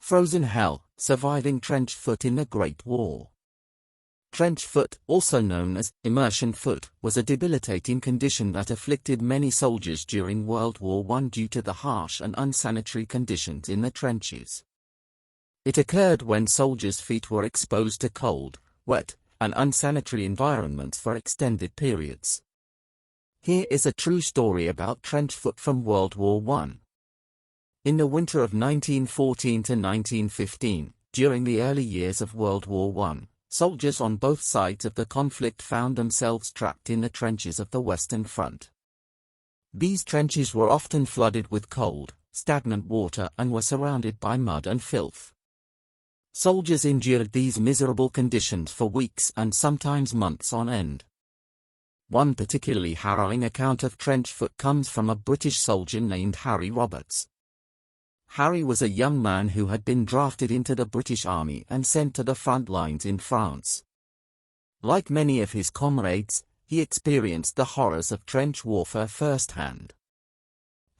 Frozen hell, surviving trench foot in the Great War. Trench foot, also known as immersion foot, was a debilitating condition that afflicted many soldiers during World War I due to the harsh and unsanitary conditions in the trenches. It occurred when soldiers' feet were exposed to cold, wet, and unsanitary environments for extended periods. Here is a true story about trench foot from World War I. In the winter of 1914 to 1915, during the early years of World War I, soldiers on both sides of the conflict found themselves trapped in the trenches of the Western Front. These trenches were often flooded with cold, stagnant water and were surrounded by mud and filth. Soldiers endured these miserable conditions for weeks and sometimes months on end. One particularly harrowing account of trench foot comes from a British soldier named Harry Roberts. Harry was a young man who had been drafted into the British Army and sent to the front lines in France. Like many of his comrades, he experienced the horrors of trench warfare firsthand.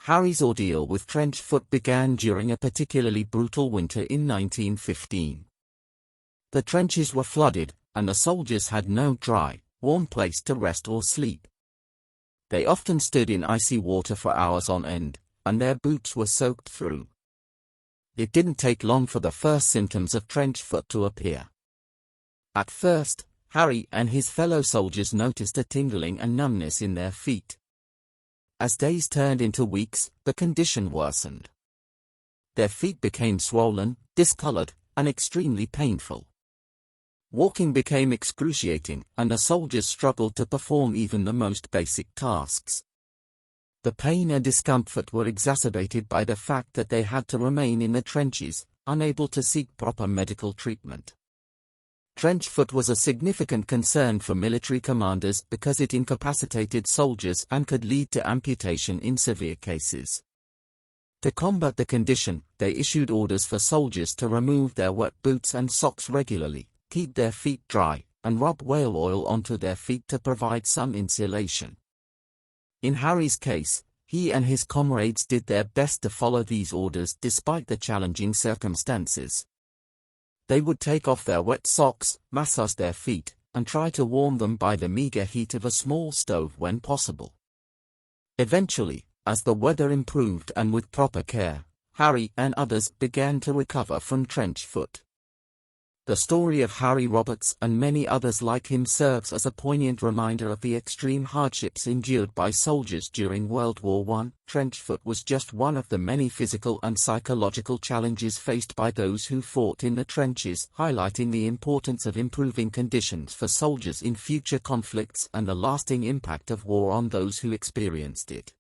Harry's ordeal with trench foot began during a particularly brutal winter in 1915. The trenches were flooded, and the soldiers had no dry, warm place to rest or sleep. They often stood in icy water for hours on end, and their boots were soaked through. It didn't take long for the first symptoms of trench foot to appear. At first, Harry and his fellow soldiers noticed a tingling and numbness in their feet. As days turned into weeks, the condition worsened. Their feet became swollen, discolored, and extremely painful. Walking became excruciating, and the soldiers struggled to perform even the most basic tasks. The pain and discomfort were exacerbated by the fact that they had to remain in the trenches, unable to seek proper medical treatment. Trench foot was a significant concern for military commanders because it incapacitated soldiers and could lead to amputation in severe cases. To combat the condition, they issued orders for soldiers to remove their wet boots and socks regularly, keep their feet dry, and rub whale oil onto their feet to provide some insulation. In Harry's case, he and his comrades did their best to follow these orders despite the challenging circumstances. They would take off their wet socks, massage their feet, and try to warm them by the meager heat of a small stove when possible. Eventually, as the weather improved and with proper care, Harry and others began to recover from trench foot. The story of Harry Roberts and many others like him serves as a poignant reminder of the extreme hardships endured by soldiers during World War I. Trench foot was just one of the many physical and psychological challenges faced by those who fought in the trenches, highlighting the importance of improving conditions for soldiers in future conflicts and the lasting impact of war on those who experienced it.